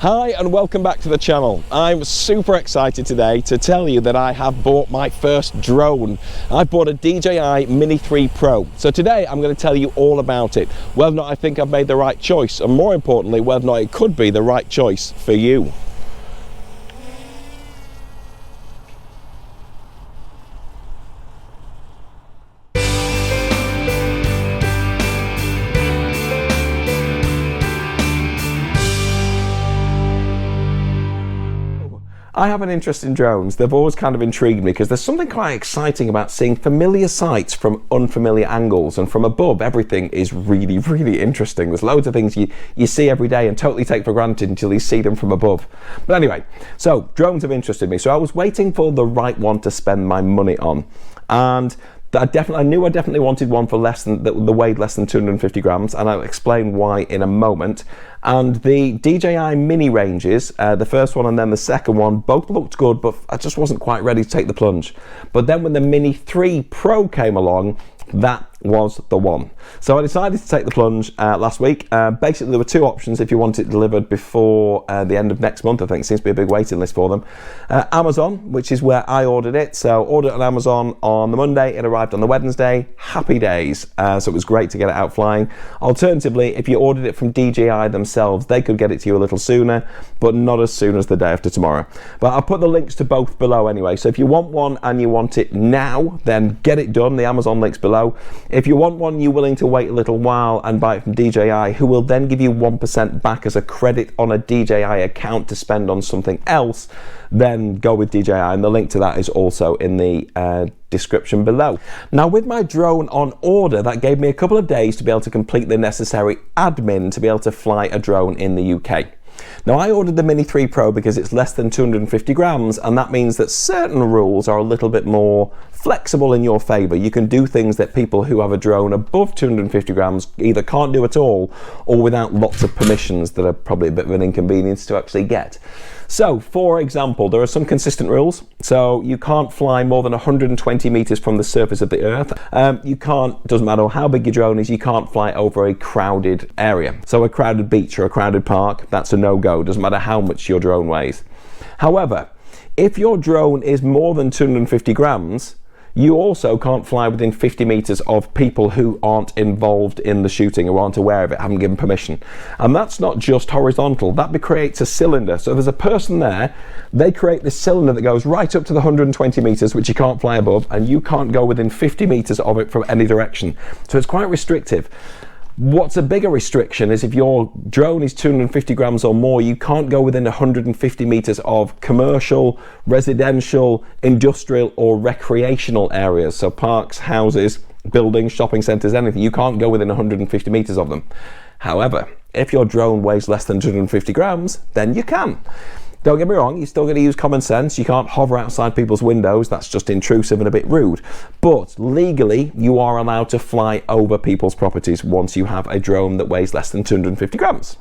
Hi and welcome back to the channel. I'm super excited today to tell you that I have bought my first drone. I bought a DJI Mini 3 Pro. So today I'm going to tell you all about it, whether or not I think I've made the right choice, and more importantly, whether or not it could be the right choice for you. I have an interest in drones. They've always kind of intrigued me because there's something quite exciting about seeing familiar sights from unfamiliar angles, and from above everything is really, really interesting. There's loads of things you see every day and totally take for granted until you see them from above. But anyway, so drones have interested me. So I was waiting for the right one to spend my money on, and I knew I definitely wanted one for less than that weighed less than 250 grams, and I'll explain why in a moment. And the DJI Mini ranges, the first one and then the second one, both looked good, but I just wasn't quite ready to take the plunge. But then when the Mini 3 Pro came along, that was the one. So I decided to take the plunge last week. Basically, there were two options if you want it delivered before the end of next month. I think it seems to be a big waiting list for them. Amazon, which is where I ordered it. So ordered it on Amazon on the Monday, it arrived on the Wednesday. Happy days. So it was great to get it out flying. Alternatively, if you ordered it from DJI themselves, they could get it to you a little sooner, but not as soon as the day after tomorrow. But I'll put the links to both below anyway. So if you want one and you want it now, then get it done. The Amazon link's below. If you want one, you're willing to wait a little while and buy it from DJI, who will then give you 1% back as a credit on a DJI account to spend on something else, then go with DJI, and the link to that is also in the description below. Now, with my drone on order, that gave me a couple of days to be able to complete the necessary admin to be able to fly a drone in the UK. Now, I ordered the Mini 3 Pro because it's less than 250 grams, and that means that certain rules are a little bit more flexible in your favor. You can do things that people who have a drone above 250 grams either can't do at all, or without lots of permissions that are probably a bit of an inconvenience to actually get. So, for example, there are some consistent rules. So you can't fly more than 120 meters from the surface of the earth. You can't, doesn't matter how big your drone is, you can't fly over a crowded area. So a crowded beach or a crowded park, that's a no-go, doesn't matter how much your drone weighs. However, if your drone is more than 250 grams, you also can't fly within 50 meters of people who aren't involved in the shooting, who aren't aware of it, haven't given permission. And that's not just horizontal, that creates a cylinder. So there's a person there, they create this cylinder that goes right up to the 120 meters, which you can't fly above, and you can't go within 50 meters of it from any direction. So it's quite restrictive. What's a bigger restriction is if your drone is 250 grams or more, you can't go within 150 meters of commercial, residential, industrial, or recreational areas. So parks, houses, buildings, shopping centers, anything. You can't go within 150 meters of them. However, if your drone weighs less than 250 grams, then you can. Don't get me wrong, you're still going to use common sense. You can't hover outside people's windows. That's just intrusive and a bit rude. But legally, you are allowed to fly over people's properties once you have a drone that weighs less than 250 grams.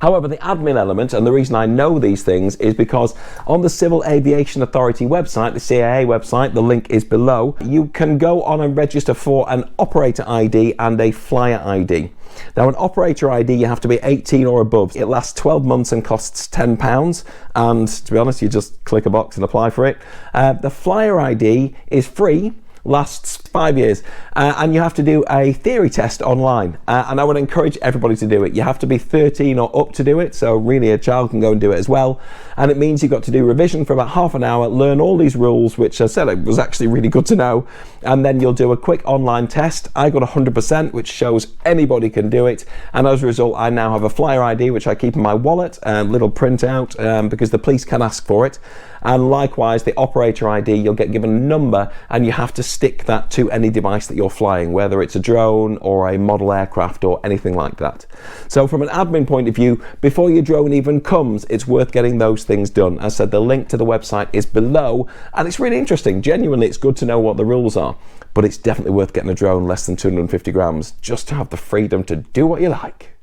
However, the admin element, and the reason I know these things, is because on the Civil Aviation Authority website, the CAA website, the link is below, you can go on and register for an operator ID and a flyer ID. Now, an operator ID, you have to be 18 or above. It lasts 12 months and costs £10, and to be honest, you just click a box and apply for it. The flyer ID is free, lasts 5 years, and you have to do a theory test online, and I would encourage everybody to do it. You have to be 13 or up to do it, so really a child can go and do it as well, and it means you've got to do revision for about half an hour, learn all these rules, which I said it was actually really good to know, and then you'll do a quick online test. I got 100%, which shows anybody can do it, and as a result I now have a flyer ID which I keep in my wallet, little printout, because the police can ask for it. And likewise, the operator ID, you'll get given a number, and you have to stick that to any device that you're flying, whether it's a drone or a model aircraft or anything like that. So from an admin point of view, before your drone even comes, it's worth getting those things done. As I said, the link to the website is below, and it's really interesting. Genuinely, it's good to know what the rules are, but it's definitely worth getting a drone less than 250 grams just to have the freedom to do what you like.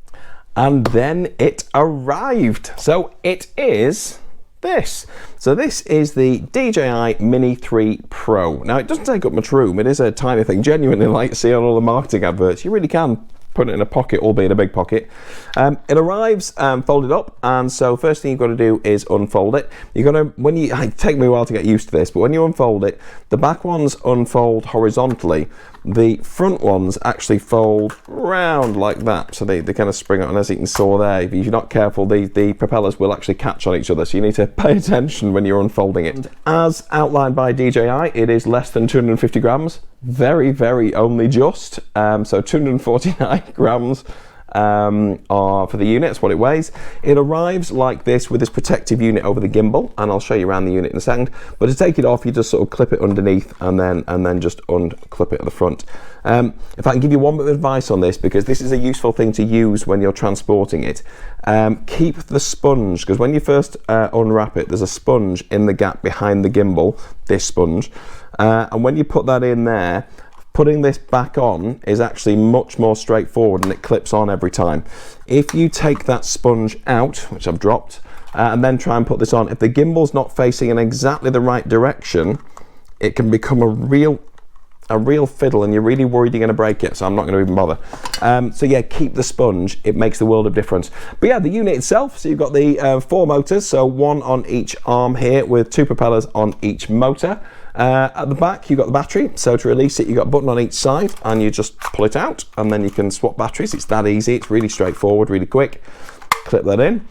And then it arrived. So it is this. So this is the DJI Mini 3 Pro. Now, it doesn't take up much room. It is a tiny thing. Genuinely, like see on all the marketing adverts, you really can put it in a pocket, albeit a big pocket. It arrives folded up, and so first thing you've got to do is unfold it. You're going to, it take me a while to get used to this, but when you unfold it, the back ones unfold horizontally. The front ones actually fold round like that, so they kind of spring up, and as you can see there, if you're not careful, the propellers will actually catch on each other, so you need to pay attention when you're unfolding it. And as outlined by DJI, it is less than 250 grams, very, very only just, so 249 grams are for the unit. That's what it weighs. It arrives like this with this protective unit over the gimbal, and I'll show you around the unit in a second. But to take it off, you just sort of clip it underneath and then just unclip it at the front. If I can give you one bit of advice on this, because this is a useful thing to use when you're transporting it, keep the sponge, because when you first unwrap it, there's a sponge in the gap behind the gimbal, this sponge, and when you put that in there, putting this back on is actually much more straightforward, and it clips on every time. If you take that sponge out, which I've dropped, and then try and put this on, if the gimbal's not facing in exactly the right direction, it can become a real fiddle, and you're really worried you're going to break it, so I'm not going to even bother. So yeah, keep the sponge. It makes the world of difference. But yeah, the unit itself, so you've got the 4 motors, so 1 on each arm here with 2 propellers on each motor. At the back, you've got the battery, so to release it, you've got a button on each side, and you just pull it out, and then you can swap batteries. It's that easy. It's really straightforward, really quick. Clip that in.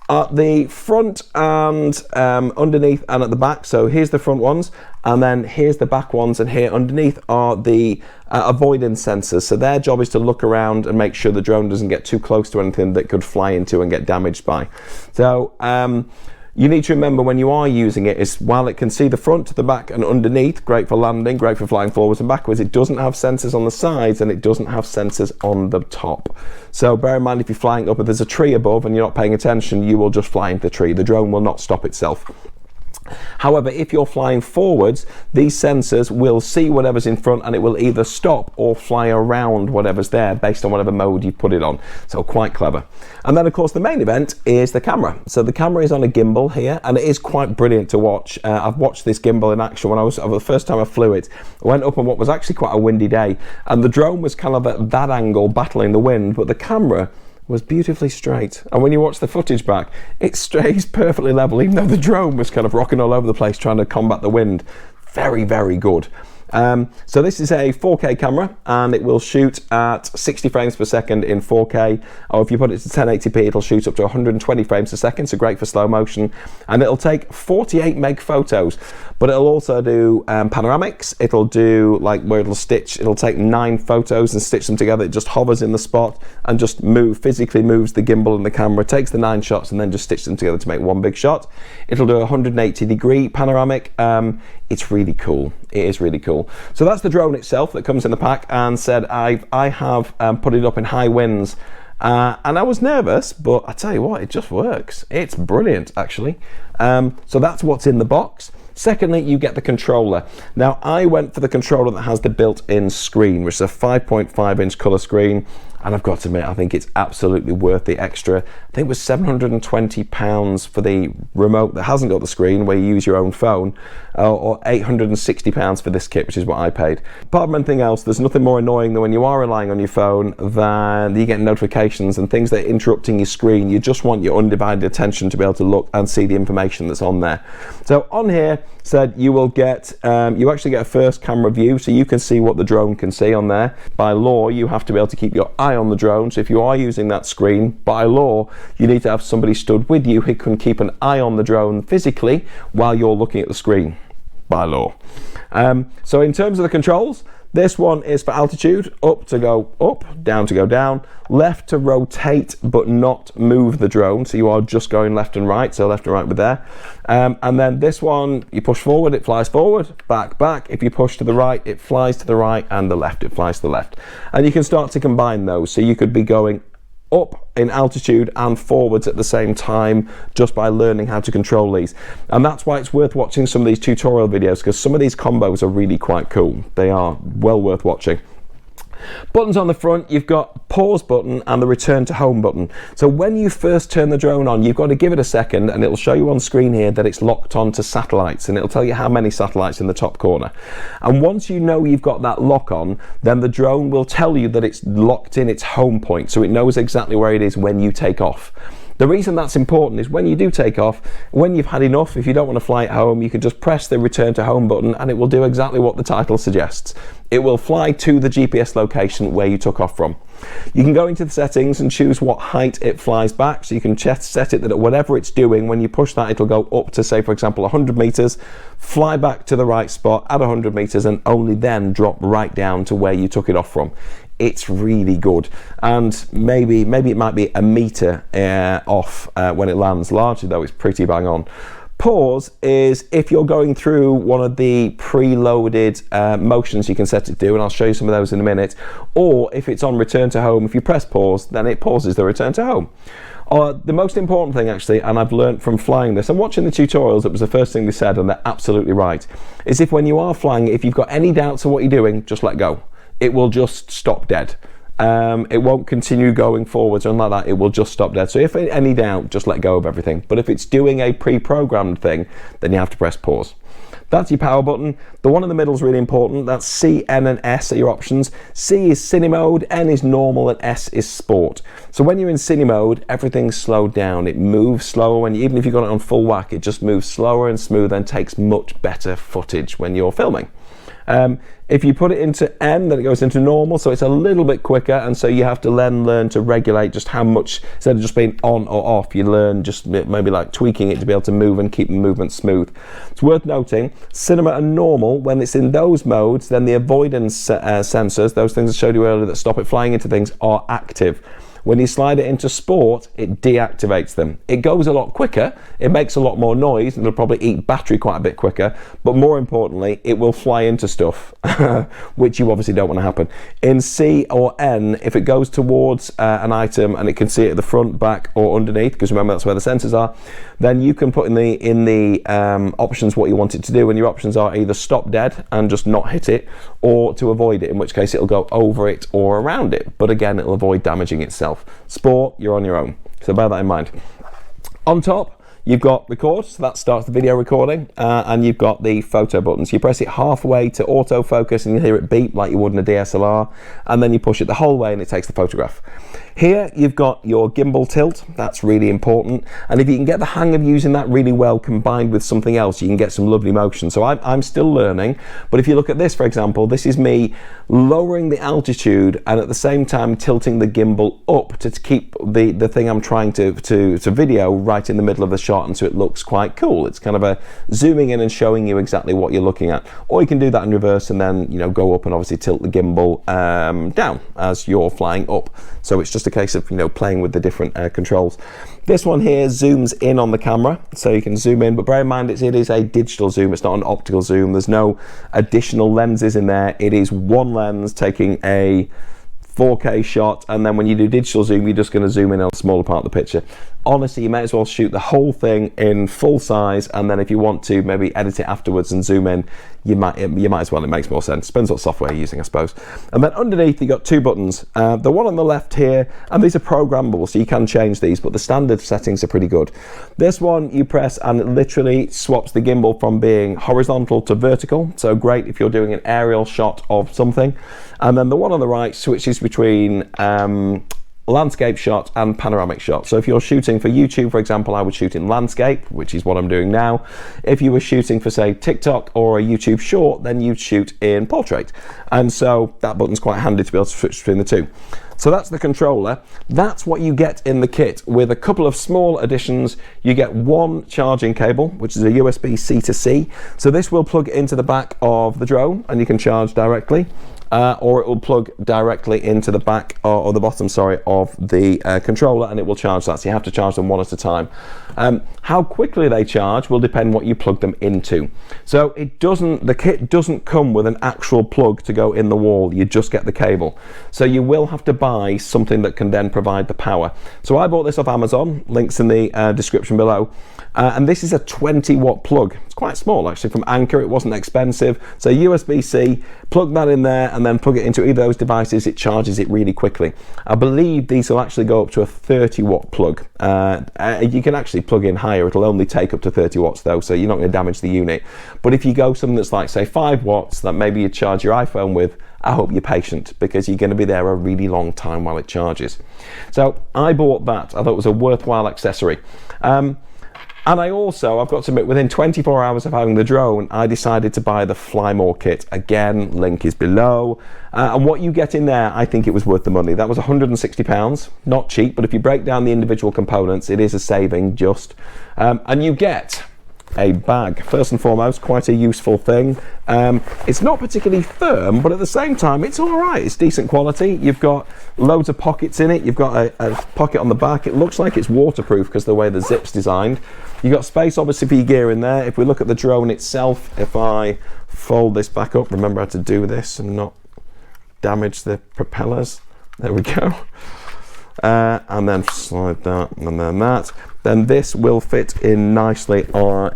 At the front and underneath and at the back, so here's the front ones, and then here's the back ones, and here underneath are the avoidance sensors. So their job is to look around and make sure the drone doesn't get too close to anything that could fly into and get damaged by. So you need to remember when you are using it is, while it can see the front, the back and underneath, great for landing, great for flying forwards and backwards, it doesn't have sensors on the sides, and it doesn't have sensors on the top. So bear in mind, if you're flying up, if there's a tree above and you're not paying attention, you will just fly into the tree. The drone will not stop itself. However, if you're flying forwards, these sensors will see whatever's in front, and it will either stop or fly around whatever's there based on whatever mode you put it on. So quite clever. And then of course the main event is the camera. So the camera is on a gimbal here, and it is quite brilliant to watch. I've watched this gimbal in action when the first time I flew it. I went up on what was actually quite a windy day, and the drone was kind of at that angle battling the wind, but the camera was beautifully straight, and when you watch the footage back, it stays perfectly level, even though the drone was kind of rocking all over the place trying to combat the wind. Very, very good. So this is a 4K camera, and it will shoot at 60 frames per second in 4K, or if you put it to 1080p, it'll shoot up to 120 frames a second, so great for slow motion, and it'll take 48 meg photos, but it'll also do panoramics. It'll do like where it'll take 9 photos and stitch them together. It just hovers in the spot and just physically moves the gimbal and the camera, takes the 9 shots and then just stitch them together to make one big shot. It'll do a 180-degree panoramic. It's really cool. It is really cool. So that's the drone itself that comes in the pack, and said I have put it up in high winds, and I was nervous, but I tell you what, it just works. It's brilliant, actually. So that's what's in the box. Secondly, you get the controller. Now, I went for the controller that has the built-in screen, which is a 5.5-inch color screen, and I've got to admit, I think it's absolutely worth the extra. I think it was £720 for the remote that hasn't got the screen, where you use your own phone, or £860 for this kit, which is what I paid. Apart from anything else, there's nothing more annoying than when you are relying on your phone than you get notifications and things that are interrupting your screen. You just want your undivided attention to be able to look and see the information that's on there. So on here, said you will get, you actually get a first camera view, so you can see what the drone can see on there. By law, you have to be able to keep your eye on the drone, so if you are using that screen, by law, you need to have somebody stood with you who can keep an eye on the drone physically while you're looking at the screen, by law. So in terms of the controls, this one is for altitude, up to go up, down to go down, left to rotate but not move the drone, so you are just going left and right, so left and right with there. And then this one, you push forward, it flies forward, back, back. If you push to the right, it flies to the right, and the left, it flies to the left. And you can start to combine those, so you could be going up in altitude and forwards at the same time just by learning how to control these. And that's why it's worth watching some of these tutorial videos, because some of these combos are really quite cool. They are well worth watching. Buttons on the front, you've got pause button and the return to home button. So when you first turn the drone on, you've got to give it a second, and it'll show you on screen here that it's locked onto satellites, and it'll tell you how many satellites in the top corner. And once you know you've got that lock on, then the drone will tell you that it's locked in its home point, so it knows exactly where it is when you take off. The reason that's important is when you do take off, when you've had enough, if you don't want to fly it home, you can just press the return to home button and it will do exactly what the title suggests. It will fly to the GPS location where you took off from. You can go into the settings and choose what height it flies back, so you can set it that at whatever it's doing, when you push that, it'll go up to, say for example, 100 meters, fly back to the right spot at 100 meters, and only then drop right down to where you took it off from. It's really good, and maybe it might be a meter off when it lands. Largely though, it's pretty bang on. Pause is if you're going through one of the preloaded motions you can set it to do, and I'll show you some of those in a minute. Or if it's on return to home, if you press pause, then it pauses the return to home. The most important thing actually, and I've learned from flying this and watching the tutorials, it was the first thing they said, and they're absolutely right, is if when you are flying, if you've got any doubts of what you're doing, just let go. It will just stop dead. It won't continue going forwards or anything like that. It will just stop dead. So if any doubt, just let go of everything. But if it's doing a pre-programmed thing, then you have to press pause. That's your power button. The one in the middle is really important. That's C, N and S are your options. C is cine mode, N is normal, and S is sport. So when you're in cine mode, everything's slowed down. It moves slower. Even if you've got it on full whack, it just moves slower and smoother and takes much better footage when you're filming. If you put it into N, then it goes into normal, so it's a little bit quicker, and so you have to then learn to regulate just how much, instead of just being on or off, you learn just maybe like tweaking it to be able to move and keep the movement smooth. It's worth noting, cinema and normal, when it's in those modes, then the avoidance sensors, those things I showed you earlier that stop it flying into things, are active. When you slide it into sport, it deactivates them. It goes a lot quicker, it makes a lot more noise, and it'll probably eat battery quite a bit quicker, but more importantly, it will fly into stuff, which you obviously don't want to happen. In C or N, if it goes towards an item and it can see it at the front, back, or underneath, because remember that's where the sensors are, then you can put in the options what you want it to do, and your options are either stop dead and just not hit it, or to avoid it, in which case it'll go over it or around it, but again, it'll avoid damaging itself. Sport, you're on your own, so bear that in mind. On top, you've got record, so that starts the video recording, and you've got the photo button. So you press it halfway to autofocus and you hear it beep like you would in a DSLR, and then you push it the whole way and it takes the photograph. Here you've got your gimbal tilt, that's really important, and if you can get the hang of using that really well combined with something else, you can get some lovely motion. So I'm still learning, but if you look at this, for example, this is me lowering the altitude and at the same time tilting the gimbal up to keep the thing I'm trying to video right in the middle of the shot, and so it looks quite cool. It's kind of a zooming in and showing you exactly what you're looking at. Or you can do that in reverse and then, you know, go up and obviously tilt the gimbal down as you're flying up. So it's just a case of, you know, playing with the different controls. This one here zooms in on the camera, so you can zoom in, but bear in mind it is a digital zoom, it's not an optical zoom. There's no additional lenses in there. It is one lens taking a 4K shot, and then when you do digital zoom, you're just going to zoom in on a smaller part of the picture. Honestly, you may as well shoot the whole thing in full size, and then if you want to maybe edit it afterwards and zoom in, you might as well. It makes more sense. Depends what software you're using, I suppose. And then underneath you got two buttons. The one on the left here, and these are programmable, so you can change these, but the standard settings are pretty good. This one you press and it literally swaps the gimbal from being horizontal to vertical, so great if you're doing an aerial shot of something. And then the one on the right switches between landscape shot and panoramic shot. So if you're shooting for YouTube, for example, I would shoot in landscape, which is what I'm doing now. If you were shooting for, say, TikTok or a YouTube short, then you'd shoot in portrait. And so that button's quite handy to be able to switch between the two. So that's the controller. That's what you get in the kit, with a couple of small additions. You get one charging cable, which is a USB-C to C. So this will plug into the back of the drone and you can charge directly. Or it will plug directly into the back or the bottom, sorry, of the controller, and it will charge that. So you have to charge them one at a time. How quickly they charge will depend what you plug them into. So the kit doesn't come with an actual plug to go in the wall. You just get the cable. So you will have to buy something that can then provide the power. So I bought this off Amazon, links in the description below, and this is a 20 watt plug. It's quite small actually, from Anker. It wasn't expensive. So USB-C, plug that in there and then plug it into either of those devices. It charges it really quickly. I believe these will actually go up to a 30 watt plug. You can actually plug in higher. It'll only take up to 30 watts though, so you're not going to damage the unit. But if you go something that's like say 5 watts that maybe you charge your iPhone with, I hope you're patient, because you're going to be there a really long time while it charges. So I bought that. I thought it was a worthwhile accessory. And I've got to admit, within 24 hours of having the drone, I decided to buy the Fly More kit. Again, link is below. And what you get in there, I think it was worth the money. That was £160, not cheap, but if you break down the individual components, it is a saving just. And you get a bag. First and foremost, quite a useful thing. It's not particularly firm, but at the same time, it's all right. It's decent quality. You've got loads of pockets in it. You've got a pocket on the back. It looks like it's waterproof because of the way the zip's designed. You've got space, obviously, for your gear in there. If we look at the drone itself, if I fold this back up, remember how to do this and not damage the propellers. There we go. And then slide that and then that. Then this will fit in nicely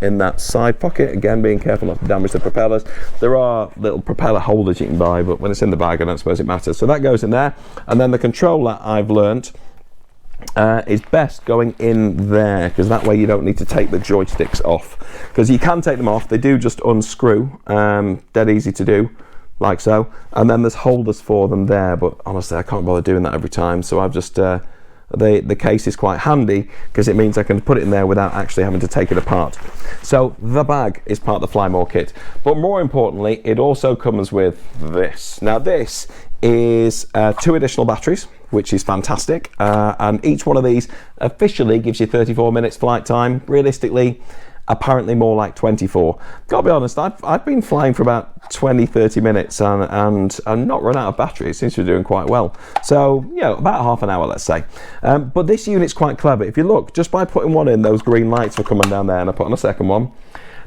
in that side pocket. Again, being careful not to damage the propellers. There are little propeller holders you can buy, but when it's in the bag, I don't suppose it matters. So that goes in there. And then the controller, I've learnt, is best going in there, because that way you don't need to take the joysticks off. Because you can take them off. They do just unscrew. Dead easy to do, like so. And then there's holders for them there, but honestly, I can't bother doing that every time. So I've just... the case is quite handy because it means I can put it in there without actually having to take it apart. So the bag is part of the Fly More kit, but more importantly, it also comes with this. Now this is 2 additional batteries, which is fantastic, and each one of these officially gives you 34 minutes flight time. Realistically, apparently more like 24. Gotta be honest, I've been flying for about 20-30 minutes and not run out of battery. It seems to be doing quite well. So, you know, about half an hour, let's say. But this unit's quite clever. If you look, just by putting one in, those green lights are coming down there, and I put on a second one.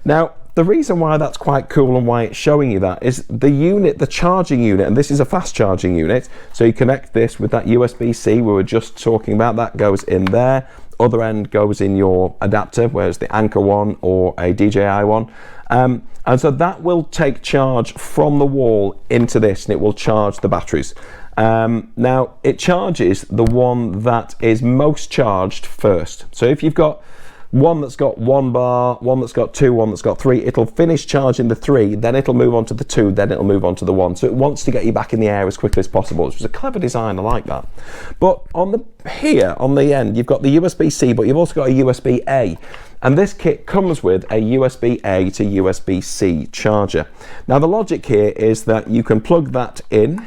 Now, the reason why that's quite cool and why it's showing you that is the unit, the charging unit, and this is a fast charging unit. So you connect this with that USB-C we were just talking about, that goes in there. Other end goes in your adapter, whereas the Anker one or a DJI one. And so that will take charge from the wall into this, and it will charge the batteries. Now, it charges the one that is most charged first. So if you've got one that's got 1 bar, one that's got 2, one that's got 3, it'll finish charging the 3, then it'll move on to the 2, then it'll move on to the 1. So it wants to get you back in the air as quickly as possible, which was a clever design. I like that. But on the end, you've got the USB-C, but you've also got a USB-A. And this kit comes with a USB-A to USB-C charger. Now the logic here is that you can plug that in,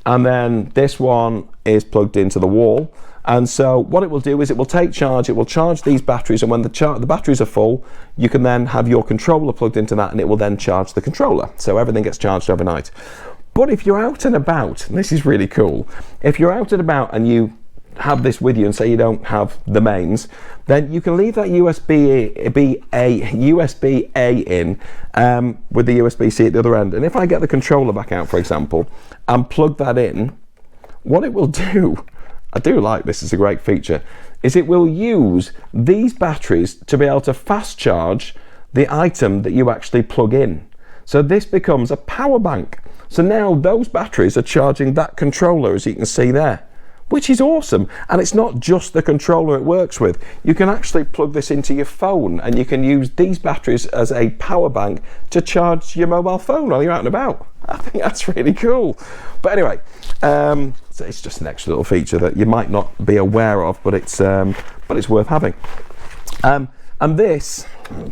and then this one is plugged into the wall. And so what it will do is it will take charge, it will charge these batteries, and when the batteries are full, you can then have your controller plugged into that, and it will then charge the controller. So everything gets charged overnight. But if you're out and about, and this is really cool, if you're out and about and you have this with you and say you don't have the mains, then you can leave that USB-A in with the USB-C at the other end. And if I get the controller back out, for example, and plug that in, what it will do, I do like this, it's a great feature, is it will use these batteries to be able to fast charge the item that you actually plug in. So this becomes a power bank. So now those batteries are charging that controller, as you can see there, which is awesome. And it's not just the controller it works with. You can actually plug this into your phone, and you can use these batteries as a power bank to charge your mobile phone while you're out and about. I think that's really cool. But anyway, so it's just an extra little feature that you might not be aware of, but it's worth having. And this,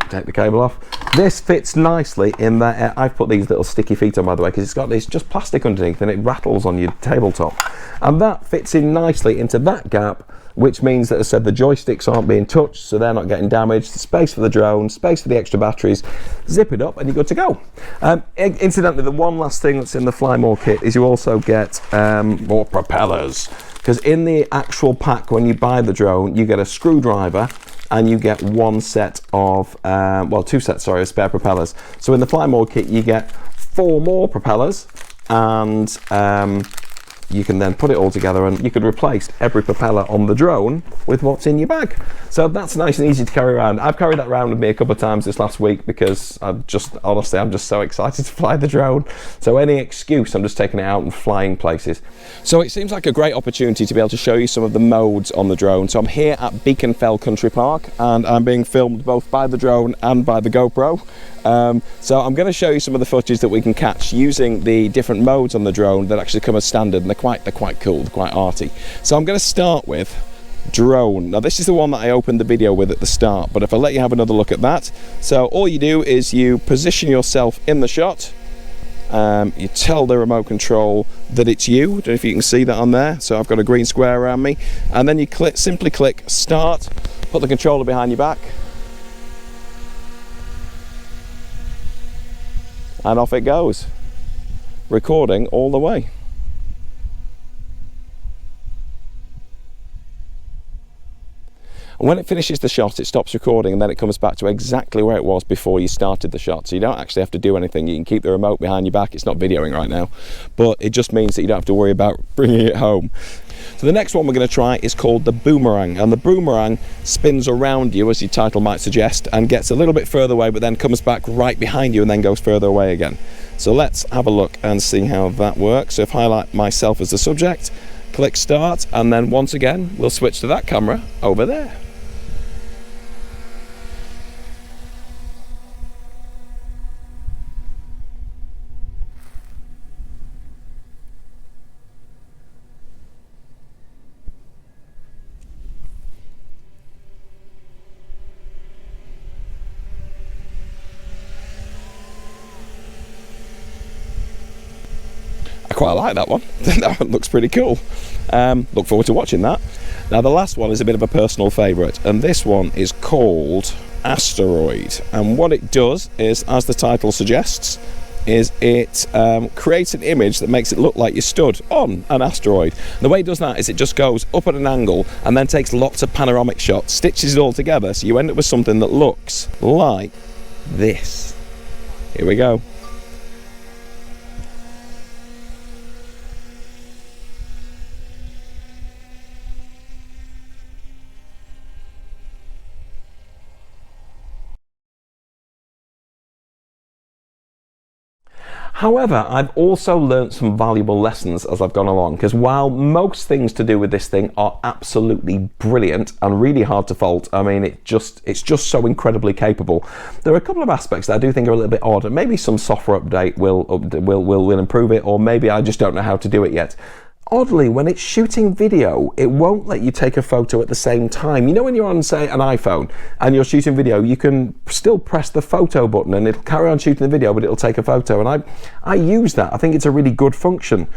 take the cable off, this fits nicely in that. I've put these little sticky feet on, by the way, because it's got this just plastic underneath and it rattles on your tabletop. And that fits in nicely into that gap, which means that, as I said, the joysticks aren't being touched, so they're not getting damaged. Space for the drone, space for the extra batteries, zip it up and you're good to go. Incidentally, the one last thing that's in the Fly More kit is you also get more propellers. Because in the actual pack, when you buy the drone, you get a screwdriver and you get one set of, two sets, sorry, of spare propellers. So in the Fly More kit, you get 4 more propellers and you can then put it all together, and you could replace every propeller on the drone with what's in your bag. So that's nice and easy to carry around. I've carried that around with me a couple of times this last week because I'm just so excited to fly the drone. So any excuse, I'm just taking it out and flying places. So it seems like a great opportunity to be able to show you some of the modes on the drone. So I'm here at Beaconfell Country Park, and I'm being filmed both by the drone and by the GoPro. So I'm going to show you some of the footage that we can catch using the different modes on the drone that actually come as standard, and they're quite cool, they're quite arty. So I'm going to start with drone. Now this is the one that I opened the video with at the start, but if I let you have another look at that, so all you do is you position yourself in the shot. You tell the remote control that it's you. I don't know if you can see that on there. So I've got a green square around me, and then you simply click start, put the controller behind your back, and off it goes, recording all the way. And when it finishes the shot, it stops recording, and then it comes back to exactly where it was before you started the shot. So you don't actually have to do anything. You can keep the remote behind your back. It's not videoing right now, but it just means that you don't have to worry about bringing it home. So the next one we're going to try is called the boomerang, and the boomerang spins around you, as your title might suggest, and gets a little bit further away, but then comes back right behind you and then goes further away again. So let's have a look and see how that works. So if I highlight myself as the subject, click start, and then once again we'll switch to that camera over there. I quite like that one. That one looks pretty cool. Look forward to watching that. Now the last one is a bit of a personal favourite, and this one is called Asteroid, and what it does is, as the title suggests, is it creates an image that makes it look like you're stood on an asteroid. And the way it does that is it just goes up at an angle and then takes lots of panoramic shots, stitches it all together, so you end up with something that looks like this. Here we go. However, I've also learnt some valuable lessons as I've gone along, because while most things to do with this thing are absolutely brilliant and really hard to fault, I mean, it's just so incredibly capable, there are a couple of aspects that I do think are a little bit odd, and maybe some software update will improve it, or maybe I just don't know how to do it yet. Oddly, when it's shooting video, it won't let you take a photo at the same time. You know, when you're on, say, an iPhone and you're shooting video, you can still press the photo button and it'll carry on shooting the video, but it'll take a photo. And I use that. I think it's a really good function.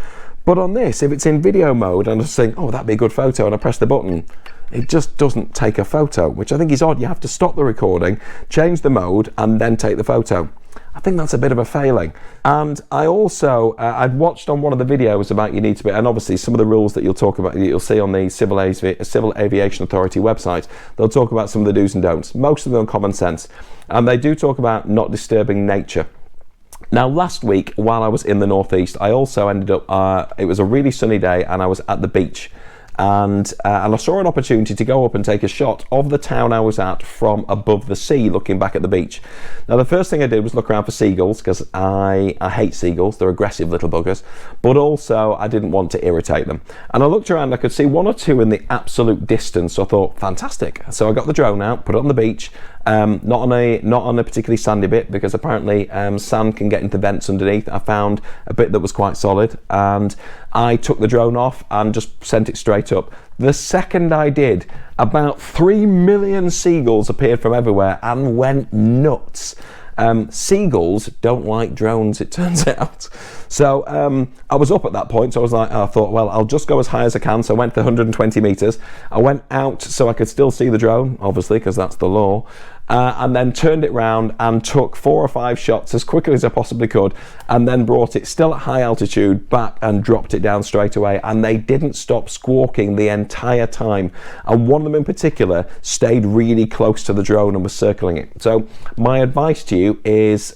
But on this, if it's in video mode and I'm just saying, oh, that'd be a good photo, and I press the button, it just doesn't take a photo, which I think is odd. You have to stop the recording, change the mode, and then take the photo. I think that's a bit of a failing. And I also, I'd watched on one of the videos about you need to be, and obviously some of the rules that you'll talk about, you'll see on the Civil Aviation Authority website, they'll talk about some of the do's and don'ts. Most of them are common sense. And they do talk about not disturbing nature. Now, last week, while I was in the northeast, I also ended up, it was a really sunny day and I was at the beach. And I saw an opportunity to go up and take a shot of the town I was at from above the sea, looking back at the beach. Now, the first thing I did was look around for seagulls, because I hate seagulls. They're aggressive little buggers, but also I didn't want to irritate them. And I looked around, I could see one or two in the absolute distance, so I thought, fantastic. So I got the drone out, put it on the beach, not on a particularly sandy bit, because apparently sand can get into vents underneath. I found a bit that was quite solid, and I took the drone off and just sent it straight up. The second I did, about 3 million seagulls appeared from everywhere and went nuts. Seagulls don't like drones, it turns out. So I was up at that point, so I thought, well, I'll just go as high as I can. So I went to 120 meters. I went out so I could still see the drone, obviously, because that's the law. And then turned it round and took 4 or 5 shots as quickly as I possibly could, and then brought it still at high altitude back and dropped it down straight away. And they didn't stop squawking the entire time. And one of them in particular stayed really close to the drone and was circling it. So my advice to you is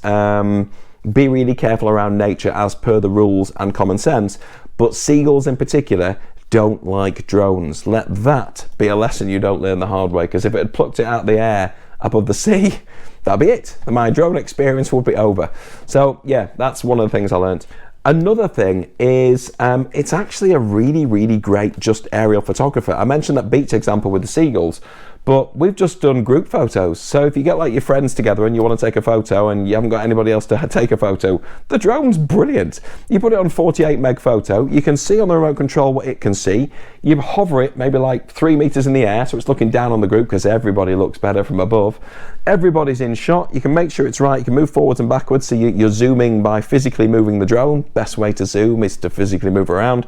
be really careful around nature as per the rules and common sense. But seagulls in particular don't like drones. Let that be a lesson you don't learn the hard way, because if it had plucked it out of the air above the sea, that'd be it. My drone experience would be over. So yeah, that's one of the things I learned. Another thing is it's actually a really, really great just aerial photographer. I mentioned that beach example with the seagulls, but we've just done group photos. So if you get like your friends together and you want to take a photo and you haven't got anybody else to take a photo, the drone's brilliant. You put it on 48 meg photo, you can see on the remote control what it can see. You hover it maybe like 3 meters in the air, so it's looking down on the group because everybody looks better from above. Everybody's in shot, you can make sure it's right, you can move forwards and backwards, so you're zooming by physically moving the drone. Best way to zoom is to physically move around.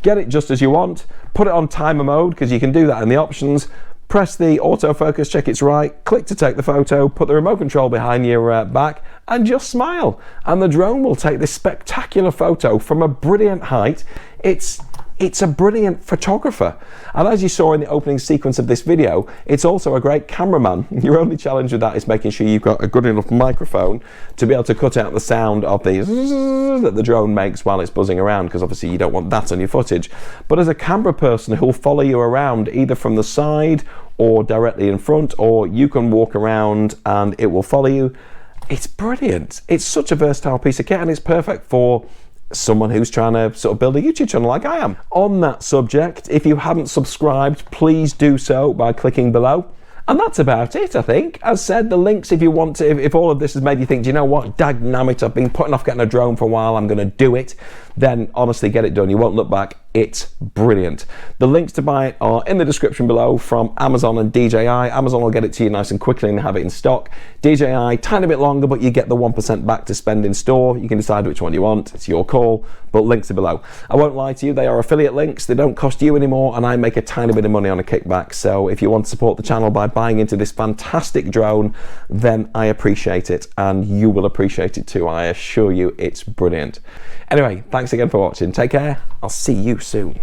Get it just as you want. Put it on timer mode, because you can do that in the options. Press the autofocus, check it's right, click to take the photo, put the remote control behind your back, and just smile. And the drone will take this spectacular photo from a brilliant height. It's a brilliant photographer. And as you saw in the opening sequence of this video, it's also a great cameraman. Your only challenge with that is making sure you've got a good enough microphone to be able to cut out the sound of the zzz that the drone makes while it's buzzing around, because obviously you don't want that on your footage. But as a camera person who'll follow you around either from the side or directly in front, or you can walk around and it will follow you, it's brilliant. It's such a versatile piece of kit, and it's perfect for someone who's trying to sort of build a YouTube channel like I am. On that subject, if you haven't subscribed, please do so by clicking below. And that's about it, I think. As said, the links, if you want to, if all of this has made you think, do you know what, dagnammit, I've been putting off getting a drone for a while, I'm going to do it, then honestly get it done. You won't look back. It's brilliant. The links to buy it are in the description below from Amazon and DJI. Amazon will get it to you nice and quickly and have it in stock. DJI, tiny bit longer, but you get the 1% back to spend in store. You can decide which one you want. It's your call, but links are below. I won't lie to you, they are affiliate links. They don't cost you anymore, and I make a tiny bit of money on a kickback. So if you want to support the channel by buying into this fantastic drone, then I appreciate it, and you will appreciate it too. I assure you, it's brilliant. Anyway, thanks again for watching. Take care. I'll see you soon.